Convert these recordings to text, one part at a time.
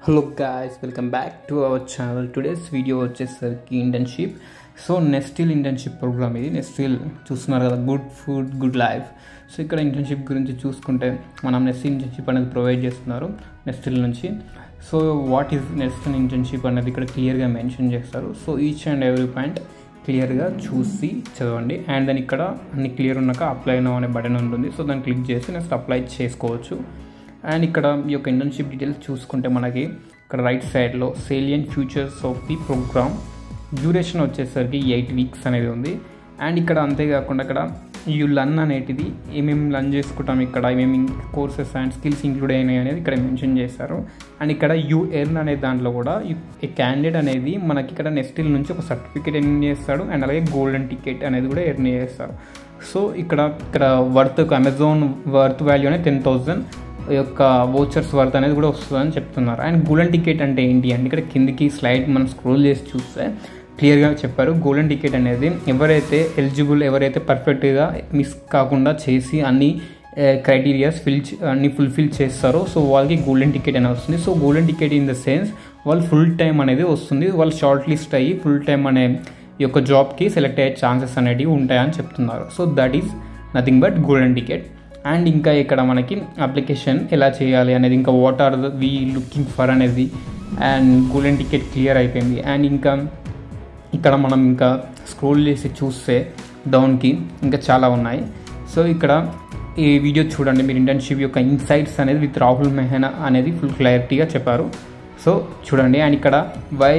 Hello guys, welcome back to our channel. Today's video వచ్చేసరికి internship. So Nestle internship programme ఇది. Nestle చూస్తున్నారు కదా, good food good life. So ఇక్కడ internship గురించి చూసుకుంటే మనం నెస్టిల్ ఇంటర్న్షిప్ అనేది ప్రొవైడ్ చేస్తున్నారు నెస్టిల్ నుంచి. So what is Nestle internship అనేది ఇక్కడ క్లియర్గా మెన్షన్ చేస్తారు. So each and every point క్లియర్గా చూసి చదవండి. అండ్ దాని ఇక్కడ అన్ని క్లియర్ ఉన్నాక అప్లై నౌ అనే బటన్ ఉంటుంది. సో దాన్ని క్లిక్ చేసి నెక్స్ట్ అప్లై చేసుకోవచ్చు. అండ్ ఇక్కడ ఈ యొక్క ఇంటర్న్షిప్ డీటెయిల్స్ చూసుకుంటే మనకి ఇక్కడ రైట్ సైడ్లో salient features of the programme duration వచ్చేసరికి 8 weeks అనేది ఉంది. అండ్ ఇక్కడ అంతేకాకుండా ఇక్కడ యూ లర్న్ అనేటిది ఏమేమి లర్న్ చేసుకుంటాం, ఇక్కడ ఏమేమి కోర్సెస్ అండ్ స్కిల్స్ ఇంక్లూడ్ అయినాయి అనేది ఇక్కడ మెన్షన్ చేస్తారు. అండ్ ఇక్కడ యూ ఎర్న్ అనే దాంట్లో కూడా ఏ క్యాండిడేట్ అనేది మనకి ఇక్కడ నెస్టిల్ నుంచి ఒక సర్టిఫికేట్ ఎర్న్ చేస్తాడు. అండ్ అలాగే గోల్డెన్ టికెట్ అనేది కూడా ఎర్న్ చేస్తారు. సో ఇక్కడ వర్త్ అమెజాన్ వర్త్ వాల్యూ అనేది 10,000 యొక్క వోచర్స్ వర్త్ అనేది కూడా వస్తుందని చెప్తున్నారు. అండ్ గోల్డెన్ టికెట్ అంటే ఏంటి అంటే ఇక్కడ కిందికి స్లైడ్ మనం స్క్రోల్ చేసి చూస్తే క్లియర్గా చెప్పారు. గోల్డెన్ టికెట్ అనేది ఎవరైతే ఎలిజిబుల్, ఎవరైతే పర్ఫెక్ట్గా మిస్ కాకుండా చేసి అన్ని క్రైటీరియాస్ అన్ని ఫుల్ఫిల్ చేస్తారో సో వాళ్ళకి గోల్డెన్ టికెట్ అనేది వస్తుంది. So golden ticket in the sense వాళ్ళు ఫుల్ టైం అనేది వస్తుంది, వాళ్ళు షార్ట్ లిస్ట్ అయ్యి ఫుల్ టైం అనే ఈ యొక్క జాబ్కి సెలెక్ట్ అయ్యే ఛాన్సెస్ అనేవి ఉంటాయని చెప్తున్నారు. So that is nothing but golden ticket. And ఇంకా ఇక్కడ మనకి అప్లికేషన్ ఎలా చేయాలి అనేది, ఇంకా what are we looking for అనేది, అండ్ గోల్డెన్ టికెట్ క్లియర్ అయిపోయింది. అండ్ ఇంకా ఇక్కడ మనం ఇంకా స్క్రోల్ చేసి చూస్తే డౌన్కి ఇంకా చాలా ఉన్నాయి. సో ఇక్కడ ఈ వీడియో చూడండి మీరు, ఇంటర్న్షిప్ యొక్క ఇన్సైట్స్ అనేది విత్ రాహుల్ మెహనా అనేది ఫుల్ క్లారిటీగా చెప్పారు. సో చూడండి. అండ్ ఇక్కడ why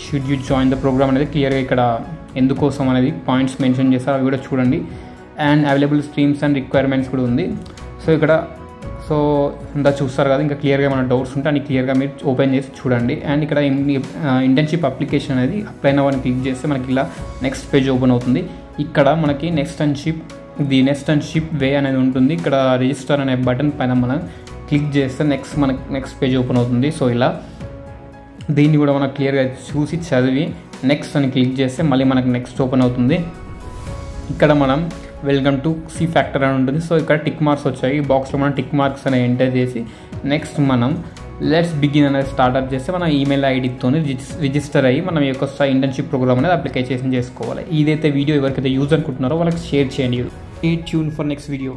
should you join the programme అనేది క్లియర్గా ఇక్కడ ఎందుకోసం అనేది పాయింట్స్ మెన్షన్ చేస్తారు, అవి కూడా చూడండి. And available streams and requirements కూడా ఉంది. సో ఇక్కడ సో అంతా చూస్తారు కదా, ఇంకా క్లియర్గా ఏమైనా డౌట్స్ ఉంటే అన్ని క్లియర్గా మీరు ఓపెన్ చేసి చూడండి. అండ్ ఇక్కడ ఇంటర్న్షిప్ అప్లికేషన్ అనేది అప్లై నౌ అని క్లిక్ చేస్తే మనకి ఇలా నెక్స్ట్ పేజ్ ఓపెన్ అవుతుంది. ఇక్కడ మనకి నెక్స్ట్ వే అనేది ఉంటుంది. ఇక్కడ రిజిస్టర్ అనే బటన్ పైన మనం క్లిక్ చేస్తే నెక్స్ట్ పేజ్ ఓపెన్ అవుతుంది. సో ఇలా దీన్ని కూడా మనం క్లియర్గా చూసి చదివి నెక్స్ట్ అని క్లిక్ చేస్తే మళ్ళీ మనకు నెక్స్ట్ ఓపెన్ అవుతుంది. ఇక్కడ మనం వెల్కమ్ టు సి ఫ్యాక్టర్ అని ఉంటుంది. సో ఇక్కడ టిక్ మార్క్స్ వచ్చాయి, ఈ బాక్స్లో మనం టిక్ మార్క్స్ అనేవి ఎంటర్ చేసి నెక్స్ట్ మనం లెట్స్ బిగిన్ అనేది స్టార్ట్అప్ చేస్తే మన ఈమెయిల్ ఐడితో రిజిస్టర్ అయ్యి మనం ఈ యొక్క ఇంటర్న్షిప్ ప్రోగ్రామ్ అనేది అప్లికేషన్ చేసుకోవాలి. ఇదైతే వీడియో ఎవరికైతే యూజ్ అనుకుంటున్నారో వాళ్ళకి షేర్ చేయండి. Stay tune for next video.